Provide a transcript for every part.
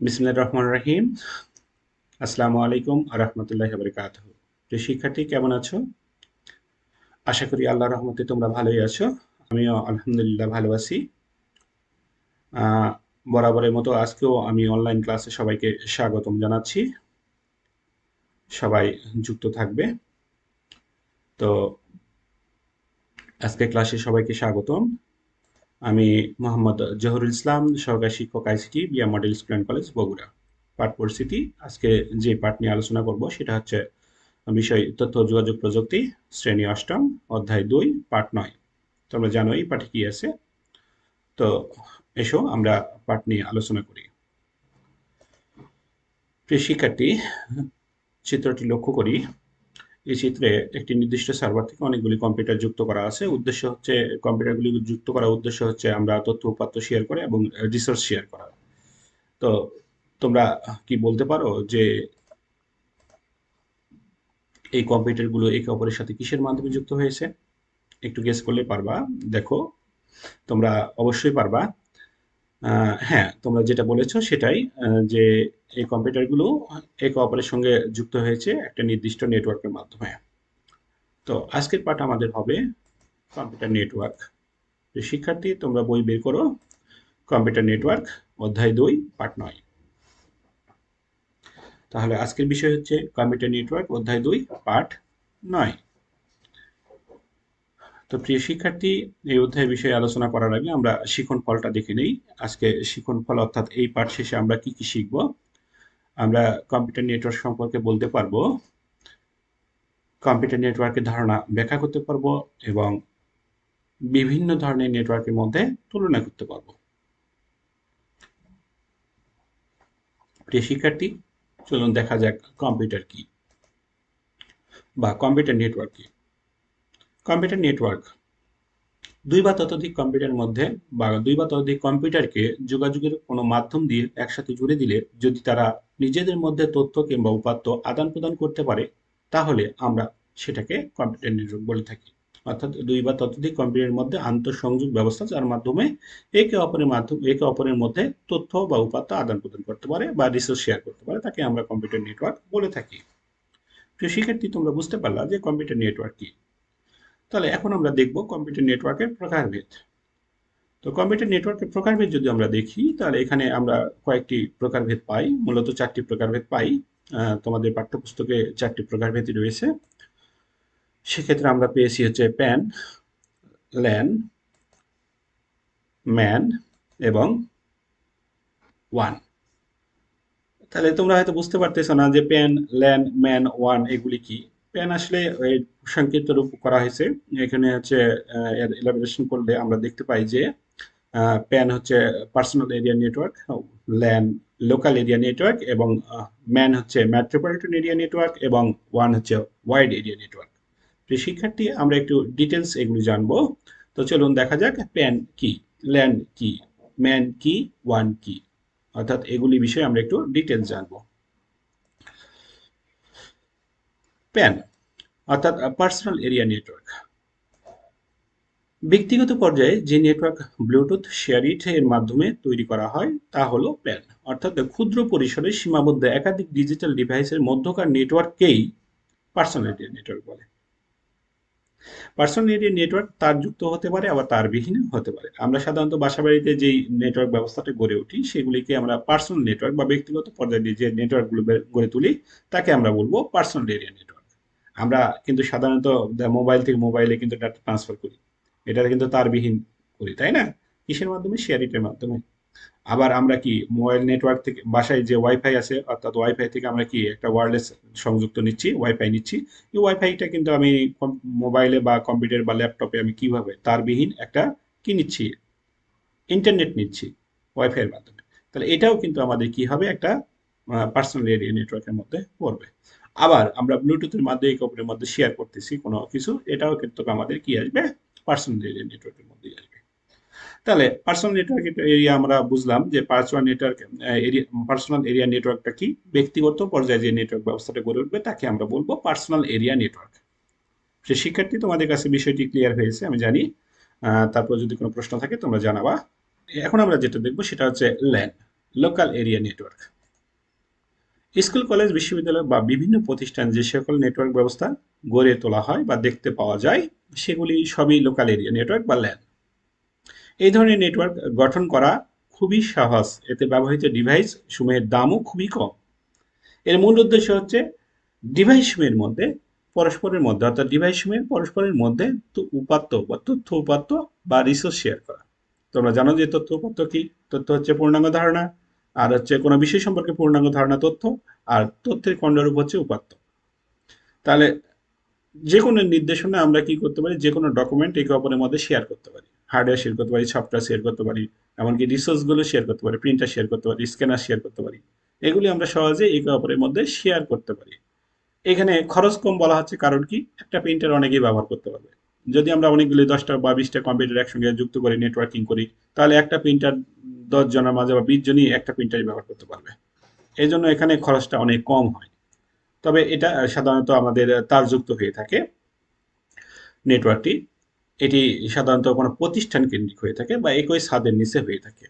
বিসমিল্লাহির রহমানির রহিম। আসসালামু আলাইকুম ওয়া রাহমাতুল্লাহি ওয়া বারাকাতুহু। প্রিয় শিক্ষার্থী, কেমন আছো? আশা করি আল্লাহর রহমতে তোমরা ভালোই আছো। আমিও আলহামদুলিল্লাহ ভালো আছি। বরাবরের মতো আজকেও আমি অনলাইন ক্লাসে সবাইকে স্বাগতম জানাচ্ছি। সবাই যুক্ত থাকবে। তো আজকে ক্লাসে সবাইকে স্বাগতম। আমি মোহাম্মদ জহুরুল ইসলাম, সহকারী শিক্ষক আইসিটি, বিয়া model school and college, Bogura. পাঠ পরিস্থিতি, আজকে যে পাঠ নিয়ে আলোচনা করব সেটা হচ্ছে বিষয় তথ্য ও যোগাযোগ প্রযুক্তি, শ্রেণী অষ্টম, অধ্যায় ২, পাঠ ৯। তোমরা জানো এই পাঠে কি আছে। তো এসো আমরা পাঠ নিয়ে আলোচনা করি। প্রিয় শিক্ষার্থী, চিত্রটি লক্ষ্য করি। এই চিত্রে একটি নির্দিষ্ট সার্ভার থেকে অনেকগুলি কম্পিউটার যুক্ত করা আছে। উদ্দেশ্য হচ্ছে, কম্পিউটারগুলি যুক্ত করার উদ্দেশ্য হচ্ছে আমরা তথ্য উপাত্ত শেয়ার করা এবং রিসোর্স শেয়ার করা। তো তোমরা কি বলতে পারো যে এই কম্পিউটারগুলো একে অপরের সাথে কিসের মাধ্যমে যুক্ত হয়েছে? একটু গেস করলে পারবা। দেখো, তোমরা অবশ্যই পারবা। হ্যাঁ, তোমরা যেটা বলেছো সেটাই, যে এই কম্পিউটারগুলো একে অপরের সঙ্গে যুক্ত হয়েছে একটা নির্দিষ্ট নেটওয়ার্কের মাধ্যমে। তো আজকের পাঠ আমাদের হবে কম্পিউটার নেটওয়ার্ক। শিক্ষার্থী, তোমরা বই বের করো। কম্পিউটার নেটওয়ার্ক, অধ্যায় ২, পাঠ ৯। তাহলে আজকের বিষয় হচ্ছে কম্পিউটার নেটওয়ার্ক, অধ্যায় ২, পাঠ ৯। তো প্রিয় শিক্ষার্থী, এই অধ্যায়ের বিষয়ে আলোচনা করার আগে আমরা শিখন ফলটা দেখে নেই। আজকে শিখন ফল অর্থাৎ এই পাঠ শেষে আমরা কি কি শিখব। আমরা কম্পিউটার নেটওয়ার্ক সম্পর্কে বলতে পারবো, কম্পিউটার নেটওয়ার্কের ধারণা ব্যাখ্যা করতে পারবো এবং বিভিন্ন ধরনের নেটওয়ার্কের মধ্যে তুলনা করতে পারবো। প্রিয় শিক্ষার্থী, চলুন দেখা যাক কম্পিউটার কি বা কম্পিউটার নেটওয়ার্ক কি। কম্পিউটার নেটওয়ার্ক দুই বা ততোধিক কম্পিউটারের মধ্যে বা দুই বা ততোধিক কম্পিউটারকে যোগাযোগের কোনো মাধ্যম দিয়ে একসাথে জুড়ে দিলে যদি তারা নিজেদের মধ্যে তথ্য কিংবা উপাত্ত আদান প্রদান করতে পারে, তাহলে আমরা সেটাকে কম্পিউটার নেটওয়ার্ক বলে থাকি। অর্থাৎ দুই বা ততোধিক কম্পিউটারের মধ্যে আন্তঃসংযোগ ব্যবস্থা, যার মাধ্যমে একে অপরের মধ্যে তথ্য বা উপাত্ত আদান প্রদান করতে পারে বা রিসোর্স শেয়ার করতে পারে, তাকে আমরা কম্পিউটার নেটওয়ার্ক বলে থাকি। প্রিয় শিক্ষার্থী, তোমরা বুঝতে পারলা যে কম্পিউটার নেটওয়ার্ক কি। তাহলে এখন আমরা দেখব কম্পিউটার নেটওয়ার্কের প্রকারভেদ। তো কম্পিউটার নেটওয়ার্কের প্রকারভেদ যদি আমরা দেখি, তাহলে এখানে আমরা কয়েকটি প্রকারভেদ পাই, মূলত ৪টি প্রকারভেদ পাই। তোমাদের পাঠ্যপুস্তকে ৪টি প্রকারভেদই রয়েছে। সেক্ষেত্রে আমরা পেয়েছি হচ্ছে প্যান, ল্যান, ম্যান এবং ওয়ান। তাহলে তোমরা হয়তো বুঝতে পারতেছো না যে প্যান, ল্যান, ম্যান, ওয়ান এগুলি কি। প্যান আসলে এই সংক্ষিপ্ত রূপ করা হয়েছে। এখানে হচ্ছে এলাবোরেশন করলে আমরা দেখতে পাই যে প্যান হচ্ছে personal area network, LAN local area network এবং ম্যান হচ্ছে মেট্রোপলিটন এরিয়া নেটওয়ার্ক এবং ওয়ান হচ্ছে ওয়াইড এরিয়া নেটওয়ার্ক। তো শিক্ষার্থী, আমরা একটু ডিটেলস এগুলি জানবো। তো চলুন দেখা যাক প্যান কি, ল্যান কি, ম্যান কি, ওয়ান কি, অর্থাৎ এগুলি বিষয়ে আমরা একটু ডিটেলস জানবো। প্যান অর্থাৎ পার্সোনাল এরিয়া নেটওয়ার্ক। ব্যক্তিগত পর্যায়ে যে নেটওয়ার্ক ব্লুটুথ শেয়ারিট এর মাধ্যমে তৈরি করা হয় তা হলো প্যান। অর্থাৎ ক্ষুদ্র পরিসরে সীমাবদ্ধ একাধিক ডিজিটাল ডিভাইসের মধ্যকার নেটওয়ার্ককেই পার্সোনাল এরিয়া নেটওয়ার্ক বলে। পার্সোনাল এরিয়া নেটওয়ার্ক তারযুক্ত হতে পারে, আবার তারবিহীন হতে পারে। আমরা সাধারণত বাসাবাড়িতে যেই নেটওয়ার্ক ব্যবস্থাটা গড়ে উঠি সেগুলিকে আমরা পার্সোনাল নেটওয়ার্ক বা ব্যক্তিগত পর্যায়ে যে নেটওয়ার্কগুলো গড়ে তুলি তাকে আমরা বলবো পার্সোনাল এরিয়া নেটওয়ার্ক। আমরা কিন্তু সাধারণত মোবাইল থেকে মোবাইলে কিন্তু ডাটা ট্রান্সফার করি, এটা কিন্তু তারবিহীন করি, তাই না? কিসের মাধ্যমে? শেয়ারিটের মাধ্যমে। আবার আমরা কি মোবাইল নেটওয়ার্ক থেকে বাসায় যে ওয়াইফাই আছে, অর্থাৎ ওয়াইফাই থেকে আমরা কি একটা ওয়্যারলেস সংযুক্ত নিচ্ছি, ওয়াইফাই নিচ্ছি। এই ওয়াইফাইটা কিন্তু আমি মোবাইলে বা কম্পিউটার বা ল্যাপটপে আমি কিভাবে তারবিহীন একটা কি নিচ্ছি, ইন্টারনেট নিচ্ছি ওয়াইফাই এর মাধ্যমে। তাহলে এটাও কিন্তু আমাদের কি হবে, একটা পার্সোনাল এরিয়া নেটওয়ার্কের মধ্যে পড়বে। আবার আমরা ব্লুটুথের মাধ্যমে একে অপরের মধ্যে শেয়ার করতেছি কোনো কিছু, এটাও কিন্তু আমাদের কি আসবে, পার্সোনাল এরিয়া নেটওয়ার্কের মধ্যে আসবে। তাহলে পার্সোনাল নেটওয়ার্ক এরিয়া আমরা বুঝলাম যে পার্সোনাল এরিয়া নেটওয়ার্কটা কি, ব্যক্তিগত পর্যায়ে যে নেটওয়ার্ক ব্যবস্থাটা গড়ে উঠবে তাকে আমরা বলবো পার্সোনাল এরিয়া নেটওয়ার্ক। সে শিক্ষার্থী, তোমাদের কাছে বিষয়টি ক্লিয়ার হয়েছে আমি জানি। তারপর যদি কোনো প্রশ্ন থাকে তোমরা জানাবা। এখন আমরা যেটা দেখবো সেটা হচ্ছে LAN. Local area network. School, college, বিশ্ববিদ্যালয় বা বিভিন্ন প্রতিষ্ঠান যে সকল নেটওয়ার্ক ব্যবস্থা গড়ে তোলা হয় বা দেখতে পাওয়া যায় সেগুলি সবই লোকাল এরিয়া নেটওয়ার্ক বা ল্যান। এই ধরনের নেটওয়ার্ক গঠন করা খুবই সহজ, এতে ব্যবহৃত ডিভাইস সমূহের দামও খুবই কম। এর মূল উদ্দেশ্য হচ্ছে ডিভাইস সমূহের মধ্যে পরস্পরের মধ্যে অর্থাৎ ডিভাইস সমূহের পরস্পরের মধ্যে উপাত্ত বা তথ্য উপাত্ত বা রিসোর্স শেয়ার করা। তোমরা জানো যে তথ্য উপাত্ত কি? তথ্য হচ্ছে পূর্ণাঙ্গ ধারণা, আর হচ্ছে কোনো বিষয় সম্পর্কে পূর্ণাঙ্গ ধারণা তথ্য, আর তথ্যের খণ্ডরূপ হচ্ছে উপাত্ত। তাহলে যে কোনো নির্দেশনা আমরা কি করতে পারি, যে কোনো ডকুমেন্ট একে অপরের মধ্যে শেয়ার করতে পারি, হার্ডওয়্যার শেয়ার করতে পারি, সফটওয়্যার শেয়ার করতে পারি, এমনকি রিসোর্সগুলো শেয়ার করতে পারি, প্রিন্টার শেয়ার করতে পারি, স্ক্যানার শেয়ার করতে পারি। এগুলি আমরা সহজে একে অপরের মধ্যে শেয়ার করতে পারি। এখানে খরচ কম বলা হচ্ছে কারণ কি, একটা প্রিন্টার অনেকেই ব্যবহার করতে পারবে। যদি আমরা অনেকগুলি 10টা বা 20টা কম্পিউটার একসঙ্গে যুক্ত করে নেটওয়ার্কিং করি, তাহলে একটা প্রিন্টার 10 জনের মাঝে বা 20 জনই একটা প্রিন্টারই ব্যবহার করতে পারবে। এই জন্য এখানে খরচটা অনেক কম হয়। তবে এটা সাধারণত আমাদের তারযুক্ত হয়ে থাকে নেটওয়ার্কটি। এটি সাধারণত কোনো প্রতিষ্ঠান কেন্দ্রিক হয়ে থাকে বা একই ছাদের নিচে হয়ে থাকে।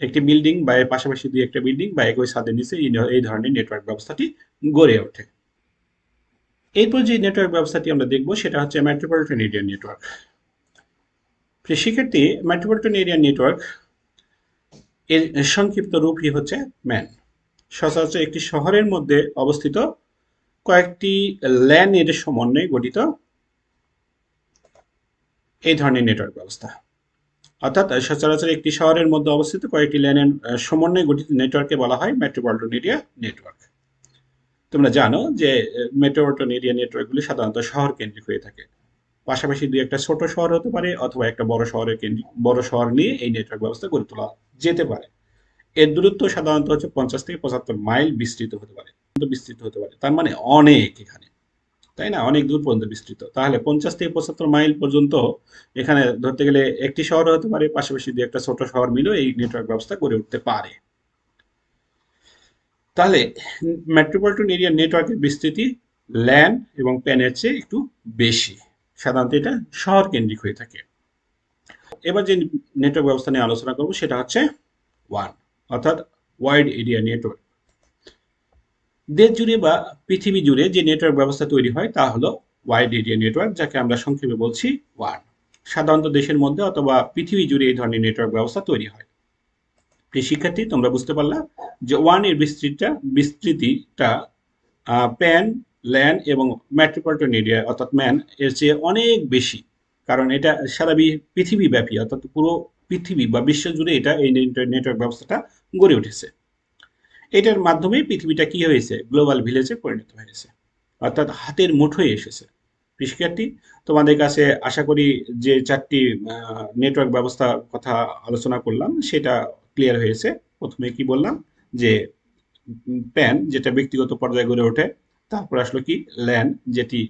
একটি বিল্ডিং বা এর পাশাপাশি দুই একটা বিল্ডিং বা একই ছাদের নিচে এই ধরনের নেটওয়ার্ক ব্যবস্থাটি গড়ে ওঠে। এরপর যে নেটওয়ার্ক ব্যবস্থাটি আমরা দেখব সেটা হচ্ছে মেট্রোপলিটন এরিয়া নেটওয়ার্ক। প্রিয় শিক্ষার্থী, মেট্রোপলিটন এরিয়া নেটওয়ার্ক এর সংক্ষিপ্ত রূপই হচ্ছে ম্যান। সচরাচর একটি শহরের মধ্যে অবস্থিত কয়েকটি ল্যান এর সমন্বয়ে গঠিত এই ধরনের নেটওয়ার্ক ব্যবস্থা। অর্থাৎ সচরাচর একটি শহরের মধ্যে অবস্থিত কয়েকটি ল্যানের সমন্বয়ে গঠিত নেটওয়ার্ককে বলা হয় মেট্রোপলিটন এরিয়া নেটওয়ার্ক। তোমরা জানো যে মেট্রোপলিটন এরিয়া নেটওয়ার্কগুলি সাধারণত শহর কেন্দ্রিক হয়ে থাকে। পাশাপাশি দুই একটা ছোট শহর হতে পারে অথবা একটা বড় শহর নিয়ে এই নেটওয়ার্ক ব্যবস্থা গড়ে তোলা যেতে পারে। এর দূরত্ব সাধারণত হচ্ছে 50 থেকে 75 মাইল বিস্তৃত হতে পারে। তার মানে অনেক এখানে, তাই না? অনেক দূর পর্যন্ত বিস্তৃত। তাহলে 50 থেকে 75 মাইল পর্যন্ত এখানে ধরতে গেলে একটি শহর হতে পারে, পাশাপাশি দুই একটা ছোট শহর মিলেও এই নেটওয়ার্ক ব্যবস্থা গড়ে উঠতে পারে। তাহলে মেট্রোপলিটন এরিয়া নেটওয়ার্কের বিস্তৃতি ল্যান এবং প্যানের চেয়ে একটু বেশি। সাধারণত এটা শহর কেন্দ্রিক হয়ে থাকে। এবার যে নেটওয়ার্ক ব্যবস্থা নিয়ে আলোচনা করব সেটা হচ্ছে ওয়ান, অর্থাৎ ওয়াইড এরিয়া নেটওয়ার্ক। দেশ জুড়ে বা পৃথিবী জুড়ে যে নেটওয়ার্ক ব্যবস্থা তৈরি হয় তা হলো ওয়াইড এরিয়া নেটওয়ার্ক, যাকে আমরা সংক্ষেপে বলছি ওয়ান। সাধারণত দেশের মধ্যে অথবা পৃথিবী জুড়ে এই ধরনের নেটওয়ার্ক ব্যবস্থা তৈরি হয়। প্রিয় শিক্ষার্থী, তোমরা বুঝতে পারলা যে ওয়ান এর বিস্তৃতিটা প্যান, ল্যান এবং মেট্রোপলিটন এরিয়া অর্থাৎ ম্যান এর চেয়ে অনেক বেশি। কারণ এটা সারা পৃথিবী ব্যাপী, অর্থাৎ পুরো পৃথিবী বা বিশ্ব জুড়ে এটা এই নেটওয়ার্ক ব্যবস্থাটা গড়ে উঠেছে। এটার মাধ্যমে পৃথিবীটা কি হয়েছে, গ্লোবাল ভিলেজে পরিণত হয়েছে, অর্থাৎ হাতের মুঠোয় এসেছে। শিক্ষার্থী, তোমাদের কাছে আশা করি যে চারটি নেটওয়ার্ক ব্যবস্থার কথা আলোচনা করলাম সেটা ক্লিয়ার হয়েছে। প্রথমে কি বললাম যে প্যান, যেটা ব্যক্তিগত পর্যায়ে গড়ে ওঠে। তারপর আসলো কি ল্যান, যেটি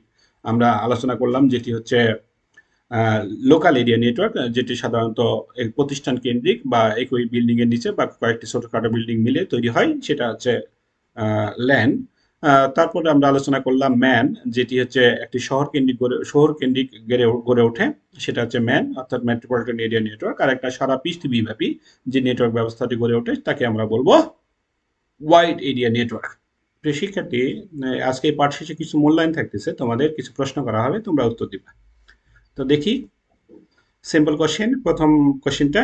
আমরা আলোচনা করলাম, যেটি হচ্ছে লোকাল এরিয়া নেটওয়ার্ক, যেটি সাধারণত প্রতিষ্ঠান কেন্দ্রিক বা একই বিল্ডিং এর নিচে বা কয়েকটি ছোটখাটো বিল্ডিং মিলে তৈরি হয়, সেটা হচ্ছে ল্যান। তারপরে আমরা আলোচনা করলাম ম্যান, যেটি হচ্ছে একটি শহর কেন্দ্রিক গড়ে ওঠে, সেটা হচ্ছে ম্যান অর্থাৎ মেট্রোপলিটন এরিয়া নেটওয়ার্ক। আর একটা সারা পৃথিবীব্যাপী যে নেটওয়ার্ক ব্যবস্থাটি গড়ে ওঠে তাকে আমরা বলবো ওয়াইড এরিয়া নেটওয়ার্ক। প্রিয় শিক্ষার্থী, আজকে এই পাঠ শেষে কিছু মূল্যায়ন থাকতেছে, তোমাদের কিছু প্রশ্ন করা হবে, তোমরা উত্তর দিবা। তো দেখি, সিম্পল কোশ্চেন। প্রথম কোশ্চেনটা,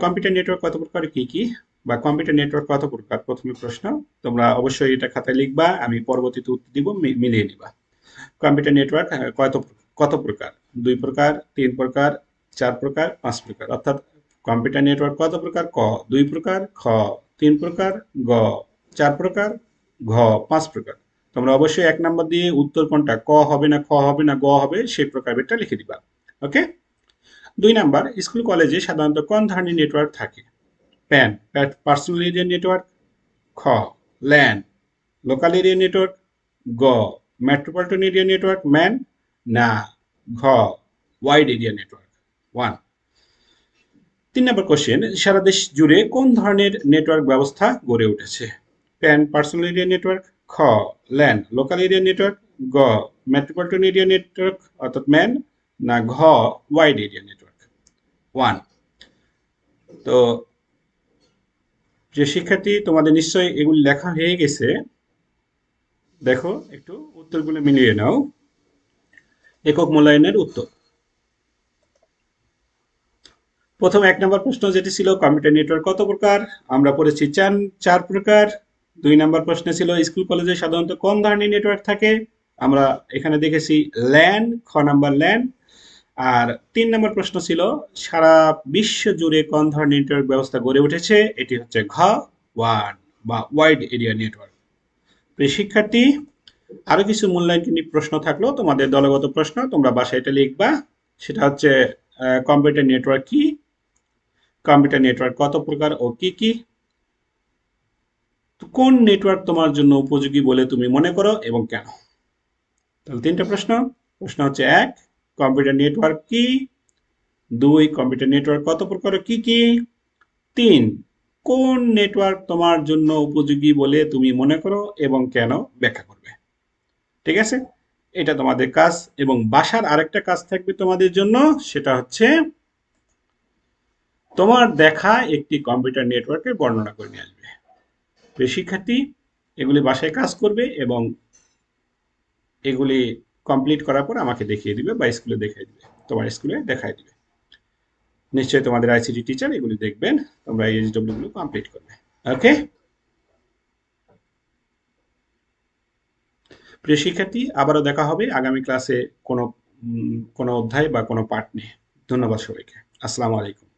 কম্পিউটার নেটওয়ার্ক কত প্রকার, কি কি, বা কম্পিউটার নেটওয়ার্ক কত প্রকার? প্রথমে প্রশ্ন, তোমরা অবশ্যই এটা খাতায় লিখবা, আমি পরবর্তীতে উত্তর দিব, মিলিয়ে নিবা। কম্পিউটার নেটওয়ার্ক কত প্রকার? 2 প্রকার, 3 প্রকার, 4 প্রকার, 5 প্রকার। অর্থাৎ কম্পিউটার নেটওয়ার্ক কত প্রকার? ক 2 প্রকার, খ 3 প্রকার, গ 4 প্রকার, ঘ 5 প্রকার। তোমরা অবশ্যই 1 নাম্বার দিয়ে উত্তর কোনটা, ক হবে না, খ হবে না, গ হবে, সেই প্রকারভেদটা লিখে দিবা। ওকে। 2 নাম্বার, স্কুল কলেজে সাধারণত কোন ধরনের নেটওয়ার্ক থাকে? প্যান, পার্সোনাল এরিয়া নেটওয়ার্ক, খ ল্যান, লোকাল এরিয়া নেটওয়ার্ক, গ মেট্রোপলিটন এরিয়া নেটওয়ার্ক, ম্যান, না ঘ ওয়াইড এরিয়া নেটওয়ার্ক। 1। 3 নম্বর কোশ্চেন, সারা দেশ জুড়ে কোন ধরনের নেটওয়ার্ক ব্যবস্থা গড়ে উঠেছে? প্যান, পার্সোনাল এরিয়া নেটওয়ার্ক, খ ল্যান, লোকাল এরিয়া নেটওয়ার্ক, গ মেট্রোপলিটন এরিয়া নেটওয়ার্ক অর্থাৎ ম্যান, না ঘ ওয়াইড এরিয়া নেটওয়ার্ক। 1। তো যে শিক্ষার্থী তোমাদের নিশ্চয়ই এগুলি লেখা হয়ে গেছে, দেখো একটু উত্তরগুলো মিলিয়ে নাও। একক মূল্যায়নের উত্তর। প্রথম ১ নম্বর প্রশ্ন যেটি ছিল কম্পিউটার নেটওয়ার্ক কত প্রকার? আমরা পড়েছি ৪ প্রকার। ২ নম্বর প্রশ্নে ছিল স্কুল কলেজে সাধারণত কোন ধরনের নেটওয়ার্ক থাকে? আমরা এখানে দেখেছি ল্যান, খ নাম্বার ল্যান। আর ৩ নম্বর প্রশ্ন ছিল সারা বিশ্ব জুড়ে কোন ধরনের নেটওয়ার্ক ব্যবস্থা গড়ে উঠেছে? এটি হচ্ছে ঘ, ওয়ান বা ওয়াইড এরিয়া নেটওয়ার্ক। প্রিয় শিক্ষার্থী, আরো কিছু মূল্যায়ন প্রশ্ন থাকলো তোমাদের দলগত প্রশ্ন, তোমরা বাসায় এটা লিখবা। সেটা হচ্ছে কম্পিউটার নেটওয়ার্ক কি, কম্পিউটার নেটওয়ার্ক কত প্রকার ও কি কি, কোন নেটওয়ার্ক তোমার জন্য উপযোগী বলে তুমি মনে করো এবং কেন। তাহলে ৩টা প্রশ্ন। প্রশ্ন হচ্ছে ১, কম্পিউটার নেটওয়ার্ক কি? ২, কম্পিউটার নেটওয়ার্ক কত প্রকার ও কি কি? ৩, কোন নেটওয়ার্ক তোমার জন্য উপযোগী বলে তুমি মনে করো এবং কেন ব্যাখ্যা করবে। ঠিক আছে, এটা তোমাদের কাজ। এবং বাসার আরেকটা কাজ থাকবে তোমাদের জন্য, সেটা হচ্ছে তোমার দেখা একটি কম্পিউটার নেটওয়ার্কের বর্ণনা করে নিয়ে আসবে। প্রিয় শিক্ষার্থী, এগুলি বাসায় কাজ করবে এবং এগুলি কমপ্লিট করার পর আমাকে দেখিয়ে দিবে বা স্কুলে দেখিয়ে দিবে, তোমার স্কুলে দেখাই দিবে। নিশ্চয়ই তোমাদের আইসিটি টিচার এগুলি দেখবেন, তোমরা এইচডব্লিউ গুলো কমপ্লিট করবে। ওকে প্রিয় শিক্ষার্থী, আবারও দেখা হবে আগামী ক্লাসে কোনো কোনো অধ্যায় বা কোনো পাঠ নিয়ে। ধন্যবাদ সবাইকে। আসসালামু আলাইকুম।